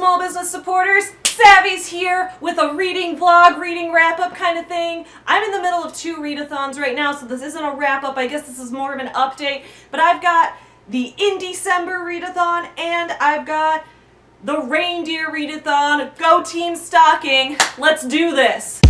small business supporters. Savvy's here with a reading vlog, reading wrap-up kind of thing. I'm in the middle of 2 readathons right now, so this isn't a wrap-up. I guess this is more of an update. But I've got the Indiecember readathon, and I've got the Reindeer Readathon. Go Team Stocking. Let's do this.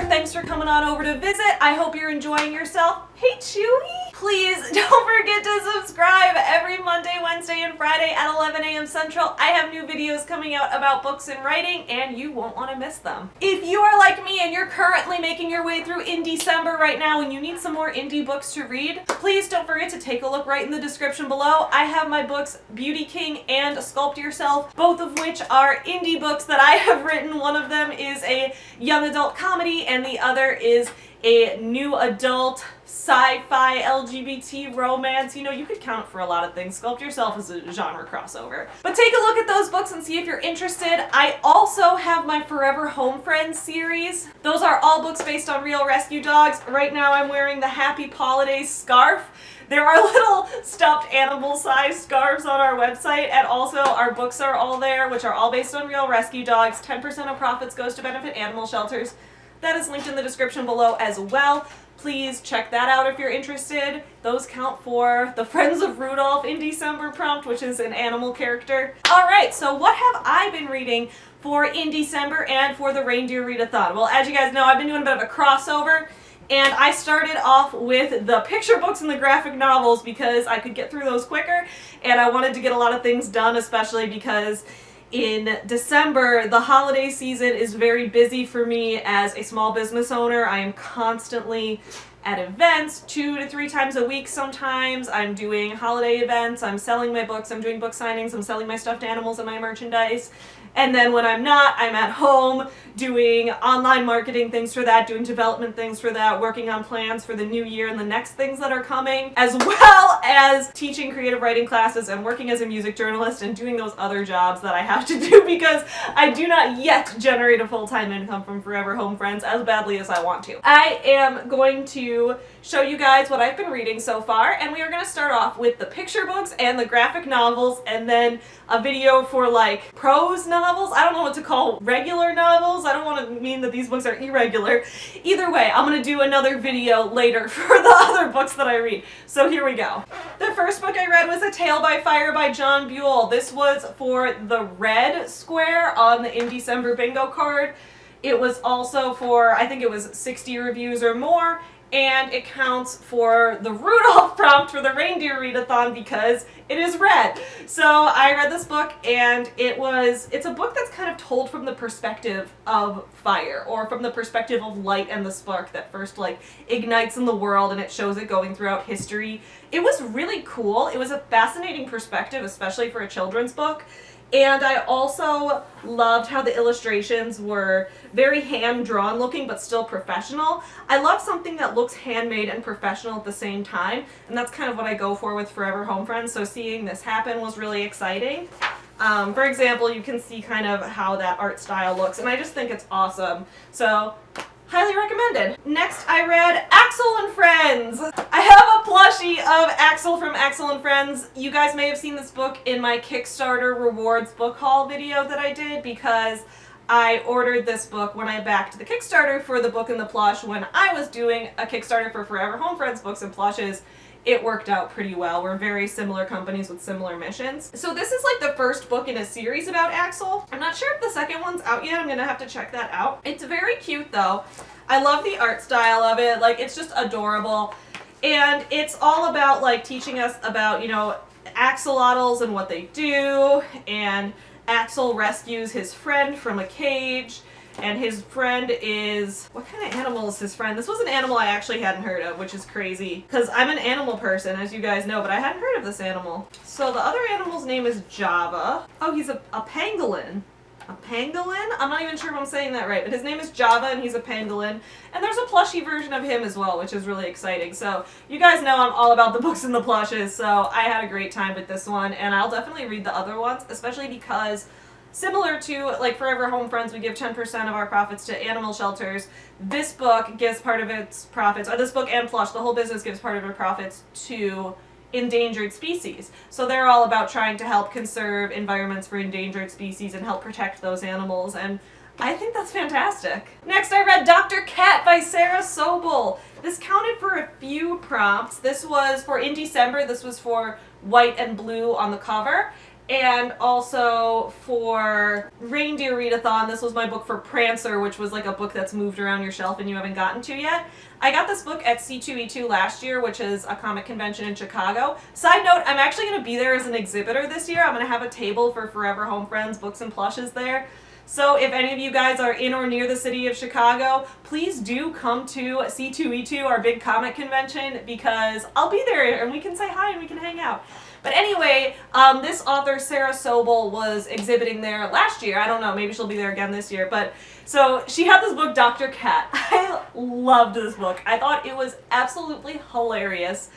Thanks for coming on over to visit. I hope you're enjoying yourself. Hey Chewie! Please don't forget to subscribe every Monday, Wednesday, and Friday at 11 a.m. Central. I have new videos coming out about books and writing, and you won't want to miss them. If you are like me and you're currently making your way through Indiecember right now and you need some more indie books to read, please don't forget to take a look right in the description below. I have my books Beauty King and Sculpt Yourself, both of which are indie books that I have written. One of them is a young adult comedy and the other is a new adult sci-fi LGBT romance. You know, you could count for a lot of things. Sculpt Yourself is a genre crossover. But take a look at those books and see if you're interested. I also have my Forever Home Friends series. Those are all books based on real rescue dogs. Right now I'm wearing the Happy Holidays scarf. There are little stuffed animal-sized scarves on our website, and also our books are all there, which are all based on real rescue dogs. 10% of profits goes to benefit animal shelters. That is linked in the description below as well. Please check that out if you're interested. Those count for the Friends of Rudolph Indiecember prompt, which is an animal character. Alright, so what have I been reading for Indiecember and for the Reindeer Readathon? Well, as you guys know, I've been doing a bit of a crossover, and I started off with the picture books and the graphic novels because I could get through those quicker, and I wanted to get a lot of things done, especially because in December, the holiday season is very busy for me as a small business owner. I am constantly at events 2 to 3 times a week sometimes. I'm doing holiday events, I'm selling my books, I'm doing book signings, I'm selling my stuffed animals and my merchandise. And then when I'm not, I'm at home doing online marketing things for that, doing development things for that, working on plans for the new year and the next things that are coming, as well as teaching creative writing classes and working as a music journalist and doing those other jobs that I have to do because I do not yet generate a full-time income from Forever Home Friends as badly as I want to. I am going to show you guys what I've been reading so far, and we are going to start off with the picture books and the graphic novels, and then a video for like prose novels. I don't know what to call regular novels. I don't want to mean that these books are irregular. Either way, I'm going to do another video later for the other books that I read. So here we go. The first book I read was A Tale by Fire by John Buell. This was for the red square on the Indiecember bingo card. It was also for, I think it was 60 reviews or more, and it counts for the Rudolph prompt for the Reindeer Readathon because it is red. So I read this book, and it's a book that's kind of told from the perspective of fire, or from the perspective of light and the spark that first like ignites in the world, and it shows it going throughout history. It was really cool. It was a fascinating perspective, especially for a children's book. And I also loved how the illustrations were very hand-drawn looking, but still professional. I love something that looks handmade and professional at the same time, and that's kind of what I go for with Forever Home Friends, so seeing this happen was really exciting. For example, you can see kind of how that art style looks, and I just think it's awesome. So, highly recommended. Next, I read Axel and Friends. I have a plushie of Axel from Axel and Friends. You guys may have seen this book in my Kickstarter rewards book haul video that I did, because I ordered this book when I backed the Kickstarter for the book and the plush when I was doing a Kickstarter for Forever Home Friends books and plushes. It worked out pretty well. We're very similar companies with similar missions. So this is like the first book in a series about Axel. I'm not sure if the second one's out yet. I'm gonna have to check that out. It's very cute though. I love the art style of it. Like, it's just adorable. And it's all about like teaching us about, you know, axolotls and what they do. And Axel rescues his friend from a cage. And his friend is... what kind of animal is his friend? This was an animal I actually hadn't heard of, which is crazy. Because I'm an animal person, as you guys know, but I hadn't heard of this animal. So the other animal's name is Java. Oh, he's a pangolin. A pangolin? I'm not even sure if I'm saying that right, but his name is Java and he's a pangolin. And there's a plushie version of him as well, which is really exciting. So you guys know I'm all about the books and the plushes, so I had a great time with this one, and I'll definitely read the other ones, especially because similar to like Forever Home Friends, we give 10% of our profits to animal shelters. This book gives part of its profits, or this book and plush, the whole business gives part of their profits to endangered species. So they're all about trying to help conserve environments for endangered species and help protect those animals, and I think that's fantastic. Next, I read Dr. Cat by Sarah Sobel. This counted for a few prompts. This was for Indiecember. This was for white and blue on the cover. And also for Reindeer Readathon, this was my book for Prancer, which was like a book that's moved around your shelf and you haven't gotten to yet. I got this book at C2E2 last year, which is a comic convention in Chicago. Side note, I'm actually going to be there as an exhibitor this year. I'm going to have a table for Forever Home Friends books and plushes there. So if any of you guys are in or near the city of Chicago, please do come to C2E2, our big comic convention, because I'll be there and we can say hi and we can hang out. But anyway, this author, Sarah Sobel, was exhibiting there last year. I don't know, maybe she'll be there again this year. But so she had this book, Dr. Cat. I loved this book. I thought it was absolutely hilarious.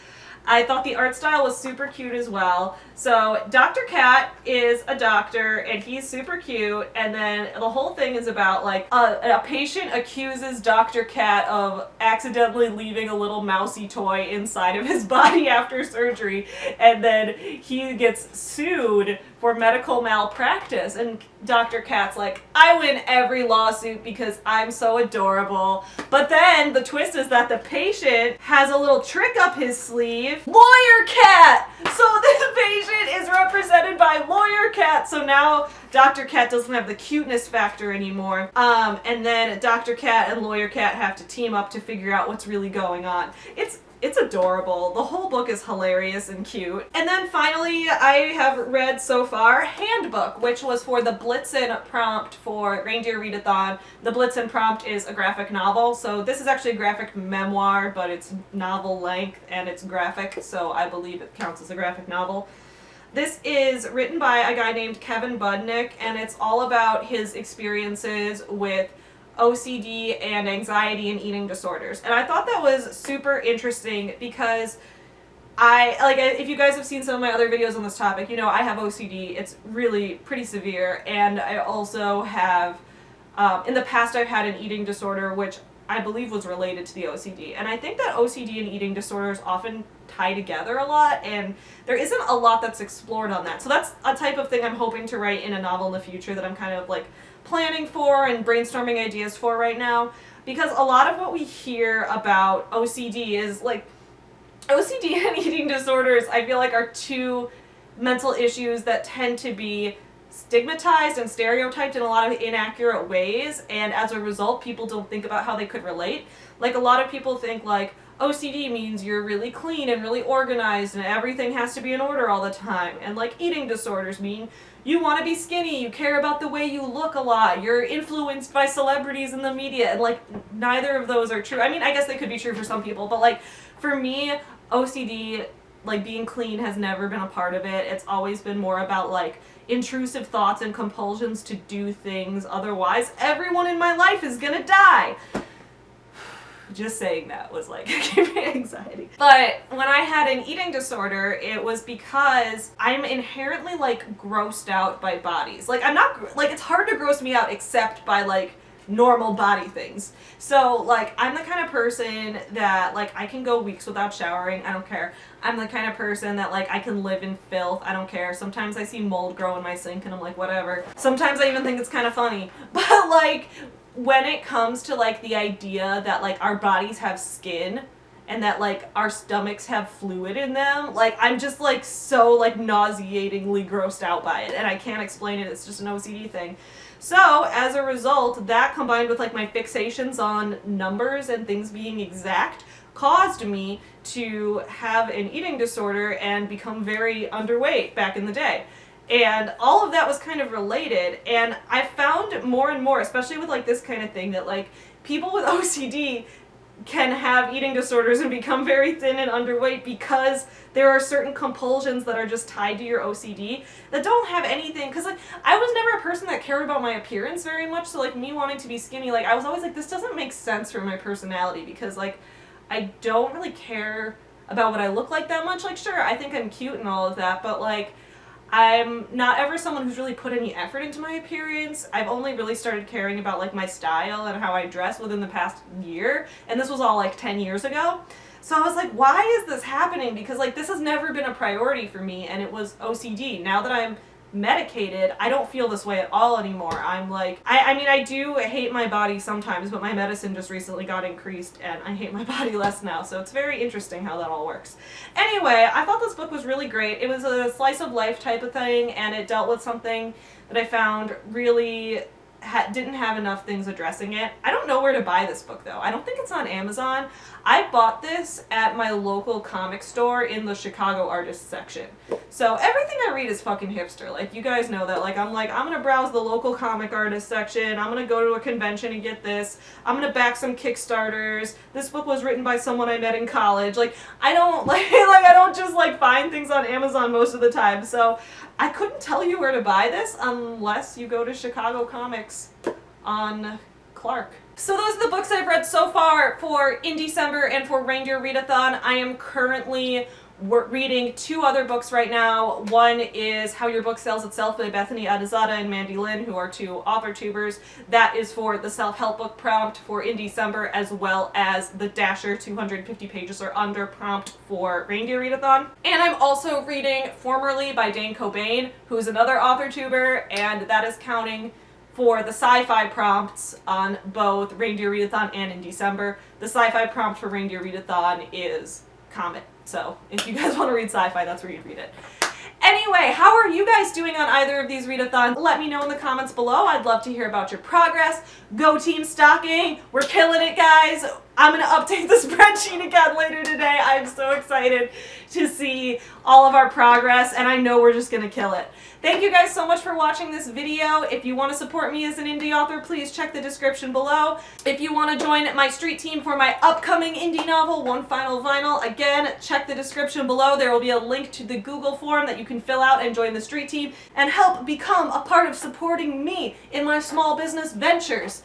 I thought the art style was super cute as well. So Dr. Cat is a doctor and he's super cute, and then the whole thing is about like a patient accuses Dr. Cat of accidentally leaving a little mousy toy inside of his body after surgery, and then he gets sued for medical malpractice, and Dr. Cat's like, I win every lawsuit because I'm so adorable. But then the twist is that the patient has a little trick up his sleeve. Lawyer Cat! So this patient is represented by Lawyer Cat, so now Dr. Cat doesn't have the cuteness factor anymore. And then Dr. Cat and Lawyer Cat have to team up to figure out what's really going on. It's adorable. The whole book is hilarious and cute. And then finally, I have read so far Handbook, which was for the Blitzen prompt for Reindeer Readathon. The Blitzen prompt is a graphic novel, so this is actually a graphic memoir, but it's novel length and it's graphic, so I believe it counts as a graphic novel. This is written by a guy named Kevin Budnick, and it's all about his experiences with OCD and anxiety and eating disorders. And I thought that was super interesting because if you guys have seen some of my other videos on this topic, you know I have OCD. It's really pretty severe, and I also have, in the past I've had an eating disorder which I believe was related to the OCD. And I think that OCD and eating disorders often tie together a lot, and there isn't a lot that's explored on that. So that's a type of thing I'm hoping to write in a novel in the future that I'm kind of like planning for and brainstorming ideas for right now, because a lot of what we hear about OCD is like OCD and eating disorders, I feel like, are two mental issues that tend to be stigmatized and stereotyped in a lot of inaccurate ways, and as a result people don't think about how they could relate. Like, a lot of people think like, OCD means you're really clean and really organized and everything has to be in order all the time. And like eating disorders mean you want to be skinny, you care about the way you look a lot, you're influenced by celebrities in the media, and like neither of those are true. I mean, I guess they could be true for some people, but like for me, OCD, like being clean has never been a part of it. It's always been more about like intrusive thoughts and compulsions to do things, otherwise everyone in my life is gonna die. Just saying that was like giving me anxiety. But when I had an eating disorder, it was because I'm inherently like grossed out by bodies. Like I'm not, like it's hard to gross me out except by like normal body things. So like I'm the kind of person that like I can go weeks without showering, I don't care. I'm the kind of person that like I can live in filth, I don't care. Sometimes I see mold grow in my sink and I'm like whatever. Sometimes I even think it's kind of funny. But like when it comes to like the idea that like our bodies have skin and that like our stomachs have fluid in them, like I'm just like so like nauseatingly grossed out by it and I can't explain it. It's just an OCD thing. So as a result, that combined with like my fixations on numbers and things being exact caused me to have an eating disorder and become very underweight back in the day. And all of that was kind of related, and I found more and more, especially with like this kind of thing, that like people with OCD can have eating disorders and become very thin and underweight because there are certain compulsions that are just tied to your OCD that don't have anything, because like I was never a person that cared about my appearance very much, so like me wanting to be skinny, like I was always like, this doesn't make sense for my personality because like I don't really care about what I look like that much. Like sure, I think I'm cute and all of that, but like I'm not ever someone who's really put any effort into my appearance. I've only really started caring about like my style and how I dress within the past year, and this was all like 10 years ago. So I was like, why is this happening? Because like this has never been a priority for me, and it was OCD. Now that I'm medicated, I don't feel this way at all anymore. I'm like, I mean, I do hate my body sometimes, but my medicine just recently got increased and I hate my body less now, so it's very interesting how that all works. Anyway, I thought this book was really great. It was a slice of life type of thing, and it dealt with something that I found really didn't have enough things addressing it. I don't know where to buy this book though. I don't think it's on Amazon. I bought this at my local comic store in the Chicago artist section. So everything I read is fucking hipster. Like you guys know that. Like I'm gonna browse the local comic artist section. I'm gonna go to a convention and get this. I'm gonna back some Kickstarters. This book was written by someone I met in college. Like I don't I don't just like find things on Amazon most of the time. So I couldn't tell you where to buy this unless you go to Chicago Comics on Clark. So those are the books I've read so far for Indiecember and for Reindeer Readathon. I am currently reading two other books right now. One is How Your Book Sells Itself by Bethany Adizada and Mandy Lynn, who are two author tubers. That is for the self-help book prompt for Indiecember, as well as the Dasher 250 pages or under prompt for Reindeer Readathon. And I'm also reading Formerly by Dane Cobain, who's another author tuber, and that is counting for the sci-fi prompts on both Reindeer Readathon and Indiecember. The sci-fi prompt for Reindeer Readathon is Comet. So if you guys want to read sci-fi, that's where you'd read it. Anyway, how are you guys doing on either of these readathons? Let me know in the comments below. I'd love to hear about your progress. Go Team Stocking! We're killing it, guys! I'm going to update the spreadsheet again later today. I'm so excited to see all of our progress, and I know we're just going to kill it. Thank you guys so much for watching this video. If you want to support me as an indie author, please check the description below. If you want to join my street team for my upcoming indie novel, One Final Vinyl, again, check the description below. There will be a link to the Google form that you can fill out and join the street team and help become a part of supporting me in my small business ventures.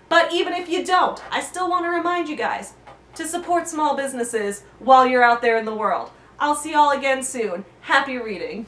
But even if you don't, I still want to remind you guys to support small businesses while you're out there in the world. I'll see y'all again soon. Happy reading.